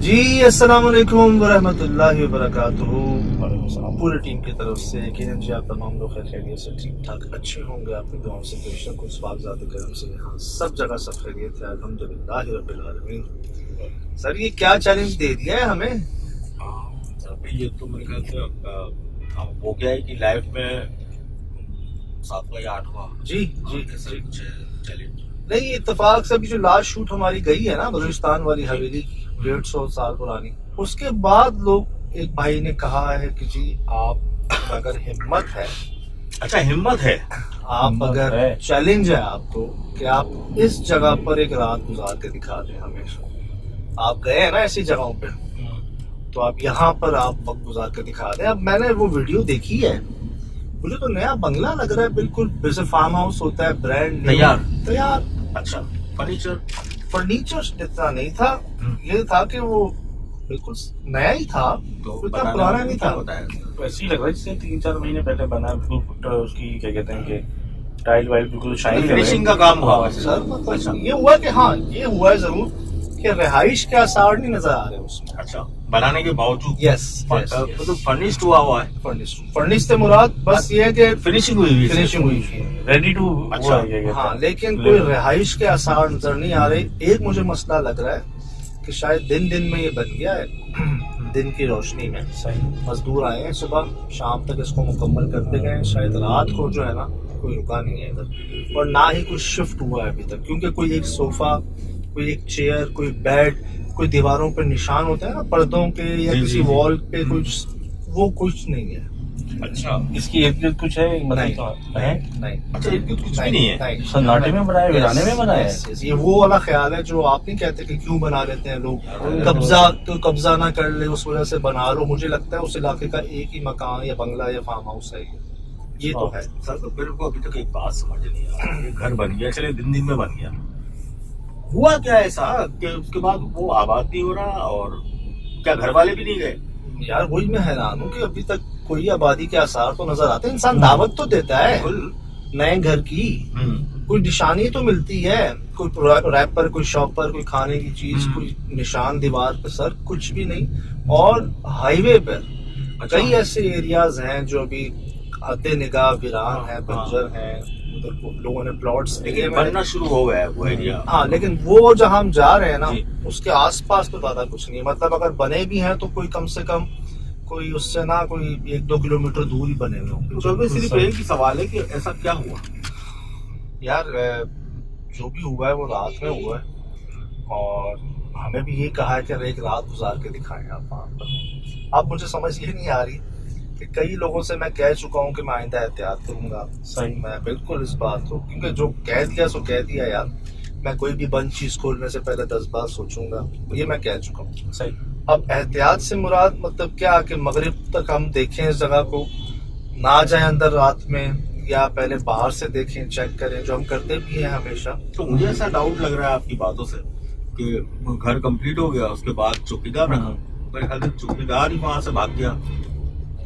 जी अस्सलाम वालेकुम वरहमतुल्लाहि वबरकातुहू। पूरी टीम की तरफ से यकीनन जी आप तमाम लोग खैरियत से ठीक ठाक अच्छे होंगे। आपकी दुआओं से बेशक उस वाक़ करम से यहाँ सब जगह सब खैरियत है, अल्हम्दुलिल्लाह रब्बिल आलमीन। सर ये क्या चैलेंज दे दिया है हमें? ये तो मेरे ख्याल से हो गया है कि लाइफ में 7वां या 8वां जी जी ऐसा जी कुछ चैलेंज। नहीं, इत्तेफाक से अभी जो लास्ट शूट हमारी गई है ना बलूचिस्तान वाली हवेली 150 साल पुरानी, उसके बाद लोग एक भाई ने कहा है कि जी आप अगर हिम्मत है, अच्छा हिम्मत है, आप अगर चैलेंज है आपको कि आप इस जगह पर एक रात गुजार के दिखा दें हमेशा। आप गए हैं ना ऐसी जगहों पे, तो आप यहाँ पर आप वक्त गुजार के दिखा दें। अब मैंने वो वीडियो देखी है, मुझे तो नया बंगला लग रहा है, बिल्कुल जैसे फार्म हाउस होता है, ब्रांड तैयार। अच्छा फर्नीचर इतना नहीं था, ये था कि वो बिल्कुल नया ही था, तो इतना पुराना नहीं था। तो ऐसे ही लग रहा है जैसे 3-4 महीने पहले बना, बिल्कुल उसकी क्या कहते हैं कि टाइल वाइल बिल्कुल शाइन फिनिशिंग का काम हुआ है सर। मतलब ये हुआ कि हाँ ये हुआ है जरूर कि रिहाइश के आसार नहीं नजर आ रहे उसमें। अच्छा बनाने के बावजूद यस तो फर्निश्ड हुआ है। फर्निश से मुराद बस ये है कि फिनिशिंग हुई हुई है, रेडी टू। अच्छा, हाँ, लेकिन कोई रिहाइश के आसार नजर नहीं आ रहे। एक मुझे मसला लग रहा है कि शायद दिन में ये बन गया है, दिन की रोशनी में मजदूर आए हैं, सुबह शाम तक इसको मुकम्मल करते गए, शायद रात को जो है ना कोई रुका नहीं है इधर, और ना ही कुछ शिफ्ट हुआ है अभी तक, क्योंकि कोई एक सोफा, कोई एक चेयर, कोई बेड, कोई दीवारों पर निशान होते हैं ना पर्दों के या किसी वॉल पे कुछ, वो कुछ नहीं है। अच्छा इसकी इर्द गिर्द कुछ है नहीं नहीं, अच्छा कुछ भी नहीं है। सन्नाटे में बनाया, वीराने में बनाया है। ये वो वाला ख्याल है जो आप नहीं कहते कि क्यों बना लेते हैं लोग, कब्जा ना कर ले उस वजह से बना लो। मुझे लगता है उस इलाके का एक ही मकान या बंगला या फार्म हाउस है ये तो है सर। तो मेरे को अभी तक एक बात समझ नहीं आ रही, ये घर बन गया, चले दिन में बन गया, हुआ क्या ऐसा कि उसके बाद वो आबाद नहीं हो रहा, और क्या घर वाले भी नहीं गए? यार वही मैं हैरान हूँ कि अभी तक कोई आबादी के आसार तो नजर आते हैं। इंसान दावत तो देता है नए घर की, कोई निशानी तो मिलती है, कोई रैप पर, कोई शॉप पर, कोई खाने की चीज, कोई निशान दीवार पर, सर कुछ भी नहीं। और हाईवे पर कई ऐसे एरियाज हैं जो अभी आते निगाह वीरान है, बंजर है, उधर लोगों ने प्लॉट्स लिए बनना शुरू हो गया है वो एरिया। हाँ, लेकिन वो जहाँ हम जा रहे हैं ना उसके आसपास तो ज्यादा कुछ नहीं, मतलब अगर बने भी हैं तो कोई कम से कम कोई उससे ना कोई 1-2 किलोमीटर दूर ही बने हुए होंगे। तो सिर्फ एक ही सवाल है कि ऐसा क्या हुआ? यार जो भी हुआ है वो रात में हुआ है, और हमें भी ये कहा है कि एक रात गुजार के दिखाएं आप वहाँ पर। अब मुझे समझ ये नहीं आ रही कि कई लोगों से मैं कह चुका हूँ कि मैं आइंदा एहतियात करूंगा। सही, मैं बिल्कुल इस बात को, क्योंकि जो कह दिया सो कह दिया यार, मैं कोई भी बंद चीज खोलने से पहले 10 बार सोचूंगा, ये मैं कह चुका हूँ। सही। अब एहतियात से मुराद मतलब क्या कि मगरिब तक हम देखें इस जगह को, ना जाए अंदर रात में, या पहले बाहर से देखें, चेक करें, जो हम करते भी हैं हमेशा। तो मुझे ऐसा डाउट लग रहा है आपकी बातों से कि घर कंप्लीट हो गया, उसके बाद चौकीदार रखा, मेरे ख्याल से चौकीदार ही वहां से भाग गया।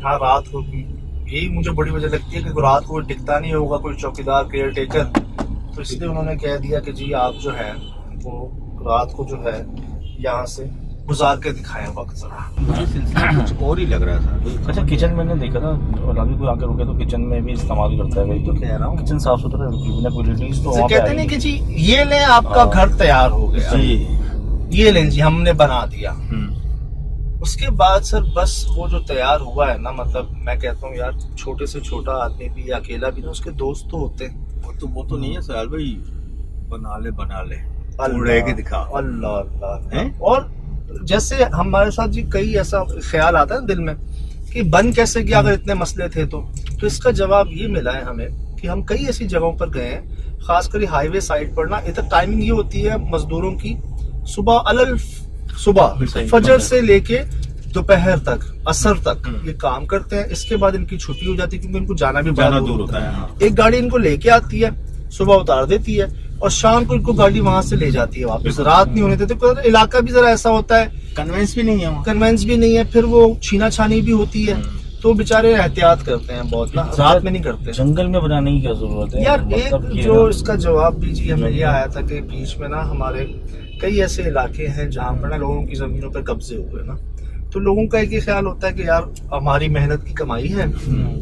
हाँ, रात को यही मुझे बड़ी वजह लगती है कि रात को टिकता नहीं होगा कोई चौकीदार, केयर टेकर, तो इसलिए उन्होंने कह दिया कि जी आप जो है वो रात को जो है यहाँ से गुजार के दिखाएं वक्त जरा। मुझे सिलसिला कुछ और ही लग रहा था। अच्छा किचन मैंने देखा था, अभी कोई आके रुके तो किचन में भी इस्तेमाल करता है, तो कह रहा हूँ किचन साफ सुथरा तो वहाँ पे कहते नहीं कि जी ये लें आपका घर तैयार हो गया, ये लें जी हमने बना दिया। उसके बाद सर बस वो जो तैयार हुआ है ना, मतलब मैं कहता हूँ यार छोटे से छोटा आदमी भी अकेला भी ना, उसके दोस्त तो होते हैं। वो तो नहीं है सयाल भाई, बना ले अल्लाह दिखा। अल्लाह। और जैसे हमारे साथ जी कई ऐसा ख्याल आता है दिल में कि बन कैसे गया अगर इतने मसले थे तो इसका जवाब ये मिला है हमें कि हम कई ऐसी जगहों पर गए हैं, खासकर हाईवे साइड पर ना, इधर टाइमिंग ये होती है मजदूरों की, सुबह फजर से लेके दोपहर तक, असर तक ये काम करते हैं। इसके बाद इनकी छुट्टी हो जाती है क्योंकि इनको जाना भी बहुत दूर होता है। एक गाड़ी इनको लेके आती है, सुबह उतार देती है, और शाम को इनको गाड़ी वहां से ले जाती है वापस। रात नहीं होने देते, इलाका भी जरा ऐसा होता है, कन्वेंस भी नहीं है, फिर वो छीना छानी भी होती है, तो बेचारे एहतियात करते हैं बहुत ना, रात में नहीं करते। जंगल में बनाने की क्या जरूरत है यार? एक जो इसका जवाब भी जी हमें ये आया था कि बीच में ना हमारे कई ऐसे इलाके हैं जहाँ पर ना लोगों की जमीनों पर कब्जे हुए ना, तो लोगों का एक ही ख्याल होता है कि यार हमारी मेहनत की कमाई है,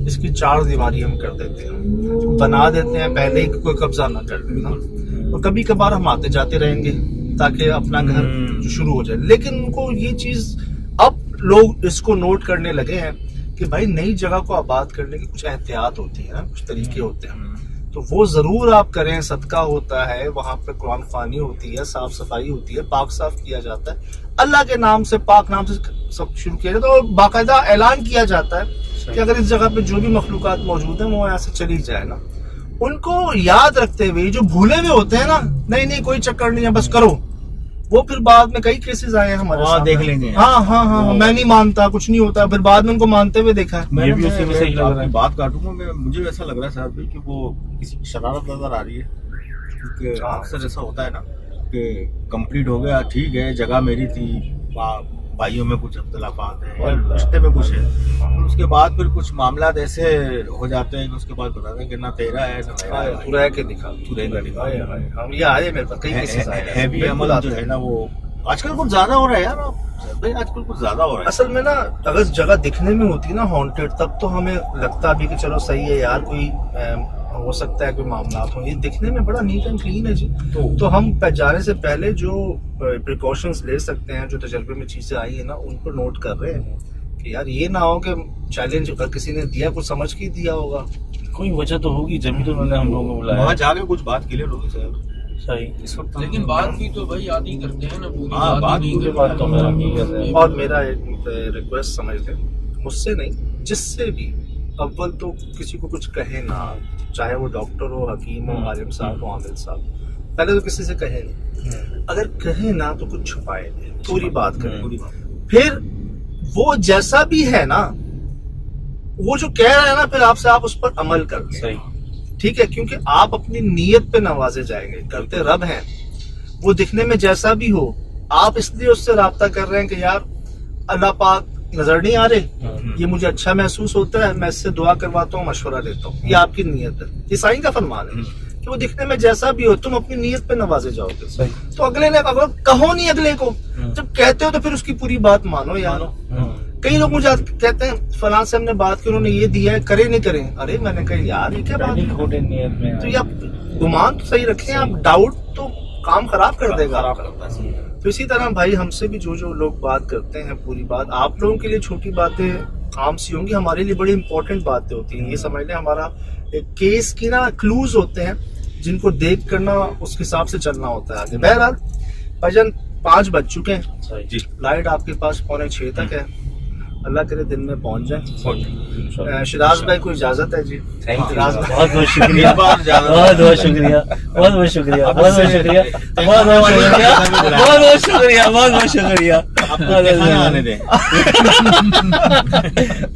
इसकी चार दीवारी हम कर देते हैं, बना देते हैं, पहले ही कोई कब्जा ना कर दे ना, और कभी कभार हम आते जाते रहेंगे ताकि अपना घर शुरू हो जाए। लेकिन उनको ये चीज अब लोग इसको नोट करने लगे हैं कि भाई नई जगह को आबाद करने की कुछ एहतियात होती है ना, कुछ तरीके होते हैं, तो वो जरूर आप करें। सदका होता है, वहां पे कुरान खानी होती है, साफ सफाई होती है, पाक साफ किया जाता है, अल्लाह के नाम से, पाक नाम से सब शुरू किया जाता है, और बाकायदा ऐलान किया जाता है कि अगर इस जगह पे जो भी मखलूकात मौजूद है वो यहाँ से चली जाए ना, उनको याद रखते हुए जो भूले हुए होते हैं ना, नहीं नहीं कोई चक्कर नहीं है बस करो, वो फिर बाद में कई केसेस आए हैं हमारे सामने, देख लेंगे। हाँ, मैं नहीं मानता, कुछ नहीं होता, फिर बाद में उनको मानते हुए देखा है। ये भी उसी में से ही लग रहा है। बात काटूंगा मैं, मुझे ऐसा लग रहा है साहब कि वो किसी की शरारत नजर आ रही है, क्योंकि अक्सर ऐसा होता है ना कि कंप्लीट हो गया, ठीक है, जगह मेरी थी, भाइयों में कुछ अख्तिलाफात है, रिश्ते में कुछ है, और उसके बाद फिर कुछ मामला ऐसे हो जाते हैं कि उसके बाद बताते हैं कि ना तेरा है ना मेरा है, चुरा के दिखा, हम ये आए मेरे पास कई केसेस आए हैं। हैवी अमल जो है ना वो आजकल कुछ ज्यादा हो रहा है यार, भाई आजकल कुछ ज्यादा हो रहा है। असल में ना अगर जगह दिखने में होती ना हॉन्टेड, तब तो हमें लगता भी कि चलो सही है यार, कोई हो सकता है कोई मामला हो, ये दिखने में बड़ा नीट एंड क्लीन है जी। तो हम जाने से पहले जो प्रिकॉशंस ले सकते हैं, जो तजर्बे में चीजें आई है ना, उनको नोट कर रहे हैं कि यार ये ना हो कि चैलेंज अगर किसी ने दिया कुछ समझ के दिया होगा, कोई वजह तो होगी, जब तो उन्होंने हम लोगों को बुलाया। वहाँ जाके कुछ बात क्लियर होगी सर, सही इस वक्त लेकिन बात भी तो भाई याद ही करते हैं ना, पूरी हाँ, बात नहीं पूरी करते। बात तो मैं हकीकत है। और मेरा एक रिक्वेस्ट समझ लें, मुझसे नहीं, जिससे भी, अव्वल तो किसी को कुछ कहे ना, चाहे वो डॉक्टर हो, हकीम हो, आलिम साहब हो, आमिल साहब, पहले तो किसी से कहे नहीं, अगर कहे ना तो कुछ छुपाए नहीं, पूरी बात करें। पूरी बात। फिर वो जैसा भी है ना, वो जो कह रहा है ना, फिर आपसे आप उस पर अमल कर लें, सही, ठीक है, क्योंकि आप अपनी नीयत पे नवाजे जाएंगे, करते रब हैं, वो दिखने में जैसा भी हो, आप इसलिए उससे राब्ता कर रहे हैं कि यार अल्लाह पाक नजर नहीं आ रहे, ये मुझे अच्छा महसूस होता है, मैं इससे दुआ करवाता हूँ, मशवरा देता हूँ, ये आपकी नीयत है, ये साईं का फरमान है कि वो दिखने में जैसा भी हो, तुम अपनी नीयत पे नवाजे जाओगे। सही। तो अगले ने अगर कहो नहीं अगले को, जब कहते हो तो फिर उसकी पूरी बात मानो यार। कई लोग मुझे कहते हैं फलां से हमने बात की, उन्होंने ये दिया है, करे नहीं करें, अरे मैंने कहा यार ये क्या बात है? खोटे नियत में तो ये आप गुमान तो सही रखें, आप डाउट तो काम खराब कर देगा। तो इसी तरह भाई हमसे भी जो जो लोग बात करते हैं, पूरी बात, आप लोगों के लिए छोटी बातें आम सी होंगी, हमारे लिए बड़ी इंपॉर्टेंट बातें होती हैं। ये समझ लें हमारा एक केस की ना क्लूज होते हैं, जिनको देख करना उसके हिसाब से चलना होता है आगे। बहरहाल भजन 5 बज चुके हैं जी, लाइट आपके पास 5:45 तक है, अल्लाह करे दिन में पहुंच जाए। शिराज भाई को इजाजत है जी। थैंक यू, शिराज भाई बहुत बहुत शुक्रिया, इस बार ज्यादा बहुत बहुत शुक्रिया, बहुत बहुत शुक्रिया, बहुत बहुत शुक्रिया, बहुत बहुत शुक्रिया, बहुत बहुत शुक्रिया, बहुत बहुत शुक्रिया, आपको खाना आने दें, बहुत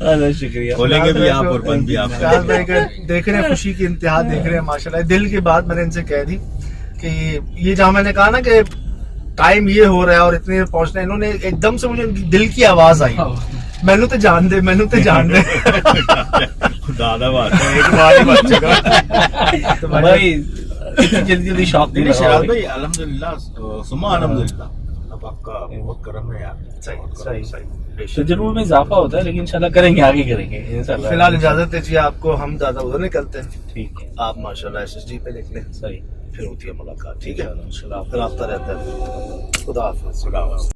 बहुत शुक्रिया। खोलेंगे भी आप और बंद भी आप। शिराज भाई का देख रहे हैं, खुशी की इंतहा देख रहे हैं माशाल्लाह। दिल की बात मैंने इनसे कह दी कि ये जहाँ मैंने कहा ना कि टाइम ये हो रहा है और इतने पहुंचना, इन्होंने एकदम से मुझे दिल की आवाज आई, मैनू तो जान दे, मैनू तो जान दे। दादा बात है, एक बार ही बच चुका। तो भाई जल्दी जल्दी शौक नहीं नहीं शराब लगा भाई, अल्हम्दुलिल्लाह, सुमा अल्हम्दुलिल्लाह, अल्लाह पाक का बहुत करम है यार। सही सही। तजुर्बे में इजाफा होता है, लेकिन इंशाल्लाह करेंगे, आगे करेंगे इंशाल्लाह। फिलहाल इजाजत है जी आपको, हम ज्यादा उधर निकलते हैं, ठीक है, आप माशाल्लाह SSD पे लिख लें, सही, फिर होती है मुलाकात, ठीक है, इंशाल्लाह। फिर राब्ता रहता है। खुदा हाफिज़। खुदा हाफ़िज़।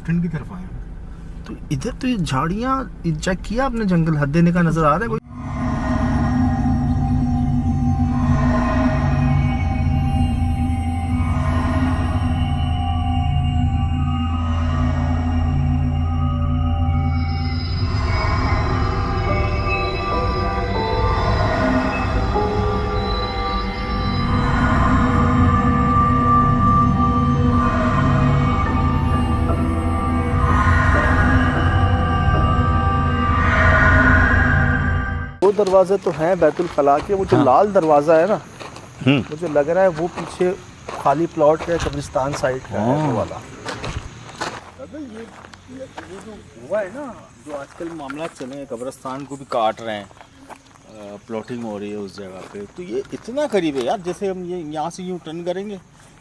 लेफ्ट हैंड की तरफ आए हैं। तो इधर तो ये झाड़ियाँ चेक किया आपने, जंगल हद देने का नजर आ रहा है कोई? दो दरवाजे तो हैं बैतुल खला के, वो जो लाल दरवाजा है ना, मुझे लग रहा है वो पीछे खाली प्लॉट है, कब्रिस्तान साइड का है वो वाला। ये जो हुआ है ना, जो आजकल मामला चले हैं, कब्रिस्तान को भी काट रहे हैं, प्लॉटिंग हो रही है उस जगह पे, तो ये इतना करीब है यार। जैसे हम ये यहाँ से यूँ टर्न करेंगे,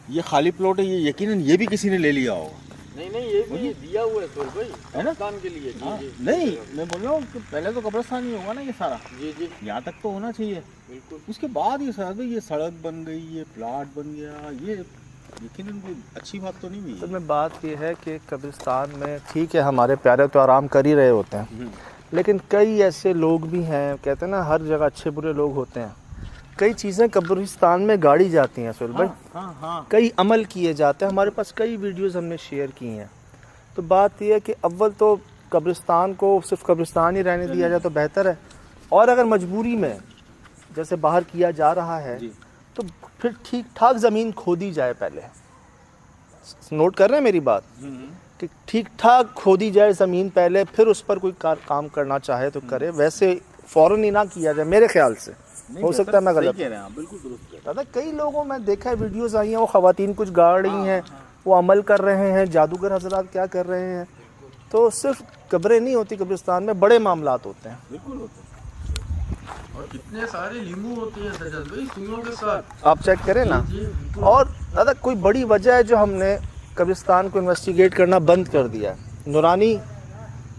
ये खाली प्लॉट है, ये यकीनन ये भी किसी ने ले लिया होगा। नहीं ये भी दिया हुआ है सोल भाई, है ना, काम के लिए। हाँ, नहीं मैं बोल रहा हूँ कि पहले तो कब्रिस्तान ही होगा ना ये सारा। जी यहाँ तक तो होना चाहिए, बिल्कुल। उसके बाद ये सारा ये सड़क बन गई, ये प्लाट बन गया, ये यकीनन कोई अच्छी बात तो नहीं हुई। असल में बात ये है कि कब्रिस्तान में ठीक है हमारे प्यारे तो आराम कर ही रहे होते हैं, लेकिन कई ऐसे लोग भी हैं, कहते हैं ना हर जगह अच्छे बुरे लोग होते हैं। कई चीज़ें कब्रिस्तान में गाड़ी जाती हैं सुहेल भाई, हाँ। कई अमल किए जाते हैं, हमारे पास कई वीडियोस हमने शेयर की हैं। तो बात यह है कि अव्वल तो कब्रिस्तान को सिर्फ कब्रिस्तान ही रहने दिया जाए तो बेहतर है, और अगर मजबूरी में जैसे बाहर किया जा रहा है तो फिर ठीक ठाक ज़मीन खोदी जाए। पहले नोट कर रहे हैं मेरी बात कि ठीक ठाक खोदी जाए ज़मीन पहले, फिर उस पर कोई काम करना चाहे तो करे, वैसे फ़ौरन ही ना किया जाए मेरे ख्याल से। हो सकता है मैं गलत कह रहे हैं, बिल्कुल दुरुस्त दादा। कई लोगों में देखा है, वीडियोस आई हैं, वो ख़वातीन कुछ गाड़ रही हैं, वो अमल कर रहे हैं, जादूगर हजरात क्या कर रहे हैं। तो सिर्फ कब्रें नहीं होती कब्रिस्तान में, बड़े मामलात होते हैं। बिल्कुल होते हैं। और कितने सारे लीमू होते हैं सजल भाई सुइयों के साथ, आप चेक करें ना। और दादा कोई बड़ी वजह है जो हमने कब्रिस्तान को इन्वेस्टिगेट करना बंद कर दिया है। नूरानी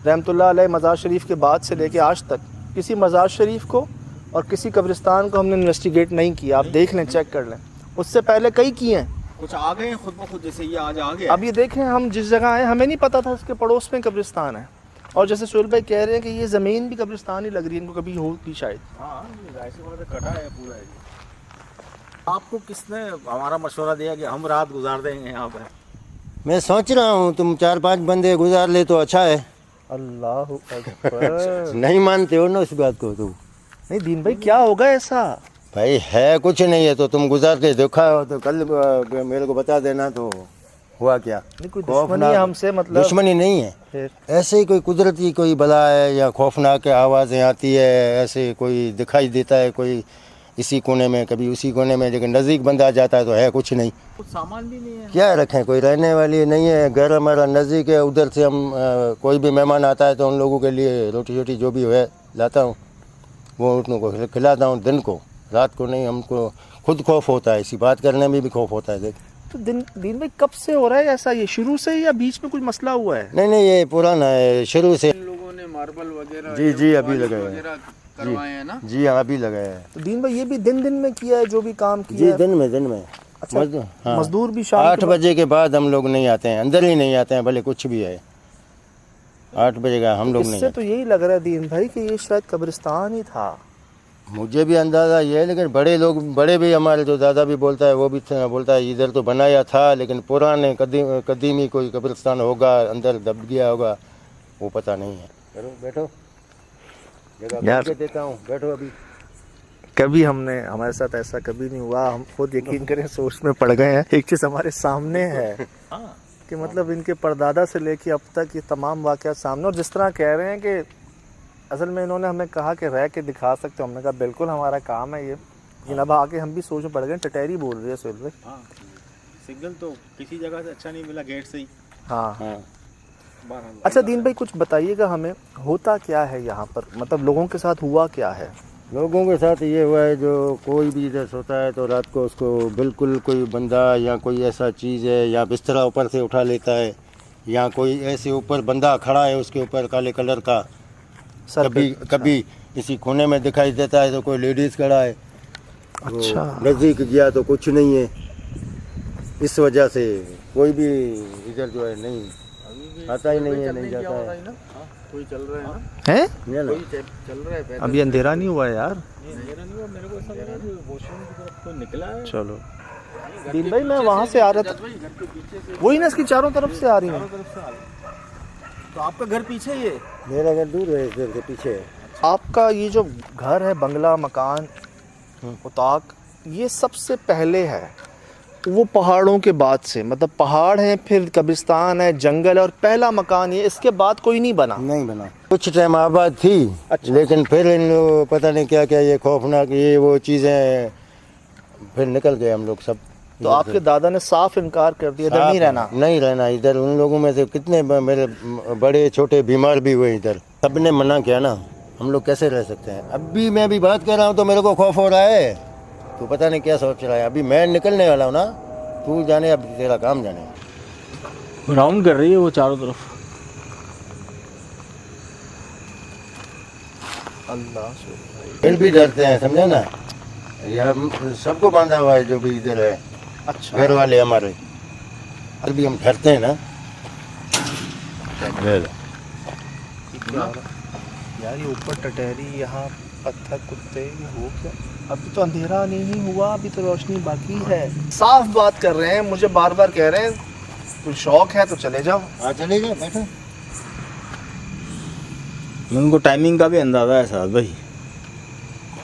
रहमतुल्लाह अलैह मज़ार शरीफ के बाद से लेके आज तक किसी मज़ार शरीफ को और किसी कब्रिस्तान को हमने इन्वेस्टिगेट नहीं किया। आप देख लें, चेक कर लें, उससे पहले कई किए हैं, कुछ आ गए खुद ब खुद, जैसे ये आज आ गया। अब ये देखें, हम जिस जगह आए हमें नहीं पता था इसके पड़ोस में कब्रिस्तान है, और जैसे सुहेल भाई कह रहे हैं कि ये ज़मीन भी कब्रिस्तान ही लग रही है, इनको कभी होगी शायद। हाँ, ऐसे बात है, कटा है पूरा है। आपको किसने हमारा मशवरा दिया कि हम रात गुजार देंगे यहाँ पर? मैं सोच रहा हूँ तुम 4-5 बंदे गुजार ले तो अच्छा है। अल्लाह अकबर। नहीं मानते हो ना उस बात को तुम? नहीं दीन भाई, क्या होगा ऐसा? भाई है कुछ नहीं है तो तुम गुजार के देखा हो तो कल मेरे को बता देना तो हुआ क्या। नहीं कोई दुश्मनी है हमसे, मतलब दुश्मनी नहीं है, फिर ऐसे ही कोई कुदरती कोई बला है या खौफनाक आवाज़ें आती है, ऐसे कोई दिखाई देता है, कोई इसी कोने में कभी उसी कोने में, लेकिन नज़दीक बंदा जाता है तो है कुछ नहीं। कुछ सामान भी नहीं है, क्या रखें, कोई रहने वाली नहीं है, घर हमारा नज़दीक है, उधर से हम कोई भी मेहमान आता है तो उन लोगों के लिए रोटी शोटी जो भी है लाता हूँ, वो उनको खिलाता हूँ, दिन को, रात को नहीं। हमको खुद खौफ होता है, इसी बात करने में भी खौफ होता है। देख तो दिन में कब से हो रहा है ऐसा? ये शुरू से या बीच में कुछ मसला हुआ है? नहीं, ये पुराना है, शुरू से। इन लोगों ने मार्बल वगैरह जी अभी लगाए हैं, वगैरह करवाए हैं ना। जी हाँ अभी लगाया है। तो दीन भाई ये भी दिन में किया है जो भी काम किया जी है? दिन में। अच्छा, हाँ, मजदूर भी शाम 8 बजे के बाद हम लोग नहीं आते हैं, अंदर ही नहीं आते हैं, भले कुछ भी है। 8 बजे का हम लोग नहीं इससे आते। तो यही लग रहा है दीन भाई कि ये शायद कब्रिस्तान ही था। मुझे भी अंदाज़ा ये है, लेकिन बड़े लोग, बड़े भी हमारे जो दादा भी बोलता है, वो भी बोलता है इधर तो बनाया था, लेकिन पुराने कदीमी कोई कब्रिस्तान होगा, अंदर दब गया होगा, वो पता नहीं है। चलो बैठो, जगह यार। करके देता हूँ, बैठो अभी। कभी हमारे साथ ऐसा कभी नहीं हुआ, हम खुद यकीन करें सोच में पड़ गए हैं। एक चीज़ हमारे सामने है कि मतलब इनके परदादा से लेके अब तक ये तमाम वाक़यात सामने, और जिस तरह कह रहे हैं कि असल में इन्होंने हमें कहा कि रह के दिखा सकते हो, हमने कहा बिल्कुल हमारा काम है ये, लेकिन अब आके हम भी सोच में पड़ गए। टटेरी बोल रही है सुहेल भाई। हाँ, सिग्नल तो किसी जगह से अच्छा नहीं मिला, गेट से ही। हाँ। अच्छा दीन भाई कुछ बताइएगा हमें, होता क्या है यहाँ पर, मतलब लोगों के साथ हुआ क्या है? लोगों के साथ ये हुआ है, जो कोई भी इधर सोता है तो रात को उसको बिल्कुल कोई बंदा या कोई ऐसा चीज़ है, या बिस्तरा ऊपर से उठा लेता है, या कोई ऐसे ऊपर बंदा खड़ा है उसके ऊपर काले कलर का, कभी किसी कोने में दिखाई देता है तो कोई लेडीज़ खड़ा है। अच्छा, नज़दीक गया तो कुछ नहीं है, इस वजह से कोई भी इधर जो है नहीं आता ही नहीं है, नहीं जाता है। कोई चल रहा है ना, हैं? ये ना, चल रहा है पैदल। अभी अंधेरा नहीं हुआ है यार। अंधेरा नहीं हुआ, मेरे को ऐसा लगा कि वॉशरूम की तरफ कोई निकला है। चलो दीन भाई, मैं वहाँ से आ रहा था, वही ना इसकी चारों तरफ से आ रही है। तो आपका घर पीछे ही है? मेरा घर दूर है, इधर के पीछे है। आपका ये जो घर है, बंगला, मकान, उताक, ये सबसे पहले है वो पहाड़ों के बाद से, मतलब पहाड़ है, फिर कब्रिस्तान है, जंगल है, और पहला मकान ये, इसके बाद कोई नहीं बना? नहीं बना। कुछ टाइम आबाद थी, अच्छा। लेकिन फिर इन लोग पता नहीं क्या क्या ये खौफनाक ये वो चीज़ें, फिर निकल गए हम लोग सब। तो आपके दादा ने साफ इनकार कर दिया इधर नहीं रहना? नहीं रहना इधर। उन लोगों में से कितने मेरे बड़े छोटे बीमार भी हुए इधर, सबने मना किया ना, हम लोग कैसे रह सकते हैं। अभी मैं भी बात कर रहा हूँ तो मेरे को खौफ हो रहा है, तो पता नहीं क्या सोच रहा है। अभी मैं निकलने वाला हूँ ना, तू जाने, अब तेरा काम जाने। राउंड कर रही है वो चारों तरफ। अल्लाह फिर भी डरते हैं, समझे ना। ये हम सबको बांधा हुआ है जो भी इधर है, अच्छा घर वाले हमारे, अभी हम डरते हैं ना। यार ये ऊपर टटहरी, यहाँ पत्थर, कुत्ते, ये हो क्या? अभी तो अंधेरा नहीं हुआ, अभी तो रोशनी बाकी है। साफ बात कर रहे हैं, मुझे बार बार कह रहे हैं कोई शौक है तो चले जाओ। हाँ चले जाओ, बैठो। उनको टाइमिंग का भी अंदाजा है साहब भाई।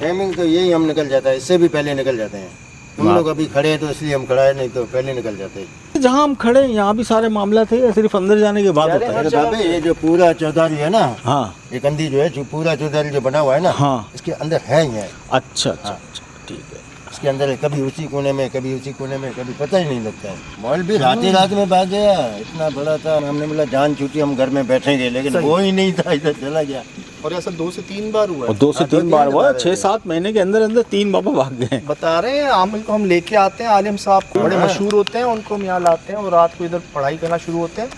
टाइमिंग तो यही, हम निकल जाता है, इससे भी पहले निकल जाते हैं। तुम लोग अभी खड़े हैं तो इसलिए हम खड़ा है, नहीं तो पहले निकल जाते हैं। जहाँ हम खड़े हैं यहाँ भी सारे मामला थे, या सिर्फ अंदर जाने के बाद होता है? अरे बाबे, ये जो पूरा चौधारी है ना, हाँ, ये कंदी जो है, जो पूरा चौधारी जो बना हुआ है ना, हाँ, इसके अंदर है ही है। अच्छा अच्छा अच्छा, ठीक है। इसके अंदर है, कभी उसी कोने में, कभी उसी कोने में, कभी पता ही नहीं लगता है। मॉल भी रात ही रात में भाग गया, इतना बड़ा था, हमने बोला जान छूटी, हम घर में बैठेंगे, लेकिन वो ही नहीं था, इधर चला गया। और ऐसा 2 से 3 बार हुआ और है। 2 से 3 बार हुआ, बार है। 6-7 महीने के अंदर अंदर 3 बाबा भाग गए। बता रहे हैं, आमिल को हम लेके आते हैं, आलिम साहब को, बड़े हाँ। मशहूर होते हैं, उनको हम यहाँ लाते हैं और रात को इधर पढ़ाई करना शुरू होते हैं।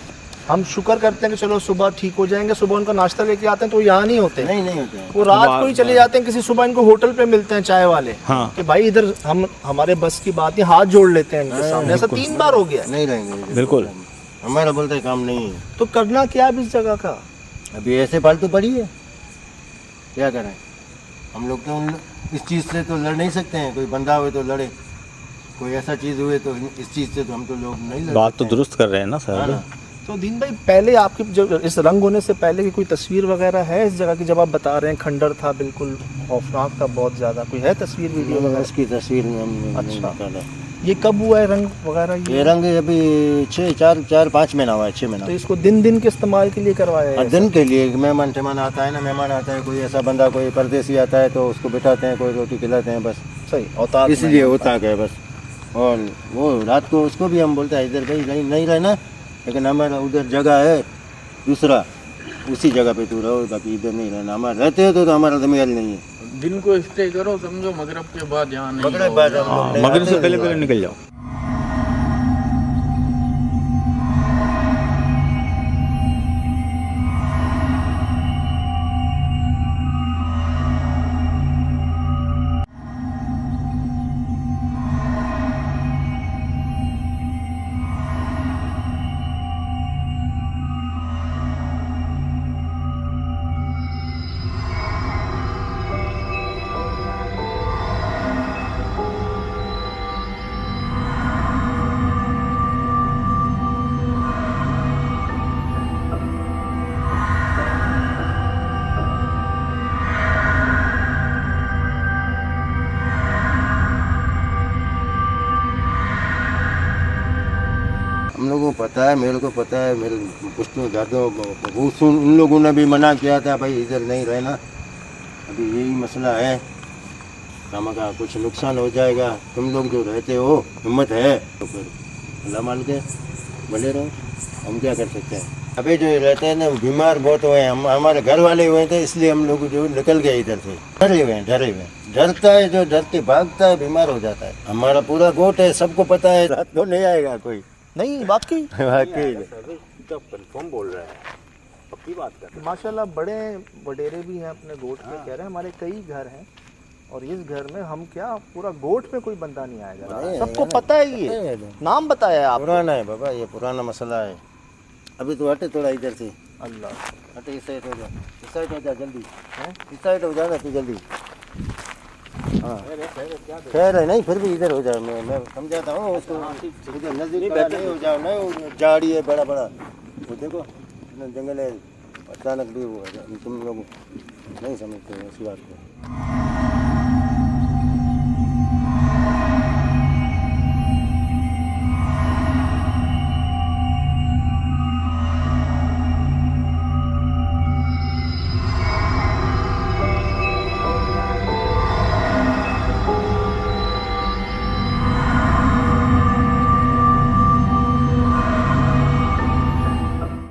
हम शुक्र करते हैं कि चलो सुबह ठीक हो जाएंगे, सुबह उनका नाश्ता लेके आते हैं तो यहाँ नहीं होते, नहीं होते हैं। वो रात को ही चले जाते हैं। किसी सुबह इनको होटल पे मिलते हैं चाय वाले, हाँ। कि भाई इधर हम, हमारे बस की बात नहीं, हाथ जोड़ लेते हैं इनके सामने। ऐसा 3 बार हो गया। नहीं रहेंगे बिल्कुल। हमारा बोलते काम नहीं है। तो करना क्या है इस जगह का? अभी ऐसे फालतू पड़ी है, क्या करें हम लोग। तो इस चीज़ से तो लड़ नहीं सकते हैं। कोई बंदा हुए तो लड़े, कोई ऐसा चीज़ हुए तो इस चीज़ से तो हम तो लोग नहीं लड़ बात तो सकते हैं। दुरुस्त कर रहे हैं ना हाँ सर। ना। तो दीन भाई, पहले आपकी जो इस रंग होने से पहले की कोई तस्वीर वगैरह है इस जगह की? जब आप बता रहे हैं खंडर था, बिल्कुल खौफनाक था बहुत ज़्यादा, कोई है तस्वीर, वीडियो वगैरह? इसकी तस्वीर में हम अच्छा। नहीं निकाला। ये कब हुआ है रंग वगैरह? ये रंग अभी 4-5 महीना हुआ है, 6 महीना। तो इसको दिन के इस्तेमाल के लिए करवाया है? दिन के लिए मेहमान आता है ना, मेहमान आता है, कोई ऐसा बंदा, कोई परदेसी आता है तो उसको बिठाते हैं, कोई रोटी खिलाते हैं, बस सही औताक में। इसलिए होता है बस। और वो रात को उसको भी हम बोलते हैं इधर भाई नहीं रहना, लेकिन हमारा उधर जगह है दूसरा, उसी जगह पे तू रहो, बाकी इधर नहीं रहना। हमारे रहते हो तो हमारा जमीन नहीं है। दिन को स्टे करो, समझो मगरब के बाद यहाँ नहीं मगरब रहोगे। बाद हम लोग नहीं मगर आते से हैं, पहले नहीं पहले निकल जाओ। हम लोगों को पता है, मेरे को पता है, मेरे पुश्तों दादों वो सुन, उन लोगों ने भी मना किया था भाई इधर नहीं रहना। अभी यही मसला है, का कुछ नुकसान हो जाएगा, तुम लोग जो रहते हो हिम्मत है तो फिर अल्लाह मान के बने रहो, हम क्या कर सकते हैं। अभी जो रहते हैं ना बीमार बहुत हुए हैं, हमारे घर वाले हुए थे, इसलिए हम लोग जो निकल गए इधर से, डरे हुए हैं। डरता है जो डर के भागता है बीमार हो जाता है। हमारा पूरा गोट है, सबको पता है, रात को नहीं आएगा कोई। नहीं वाकई कंफर्म बोल रहा है, पक्की बात कर। माशाल्लाह बड़े वडेरे भी हैं अपने गोट में, कह रहे हैं हमारे कई घर हैं और इस घर में हम क्या पूरा गोट में कोई बंदा नहीं आएगा, सबको पता है। ये नाम बताया आप? पुराना है बाबा, ये पुराना मसला है। अभी तो हटे थोड़ा इधर से, अल्लाह। हटे इस साइड हो जा, इस साइड हो जा जल्दी, हैं इस साइड हो जाना तू जल्दी। हाँ खैर है नहीं, फिर भी इधर हो जाओ, मैं समझाता हूँ उसको, इधर नजदीक नहीं हो जाओ, नहीं वो झाड़ी है बड़ा बड़ा, वो देखो जंगल है, अचानक भी वो तुम लोग नहीं समझते हो इस बात को।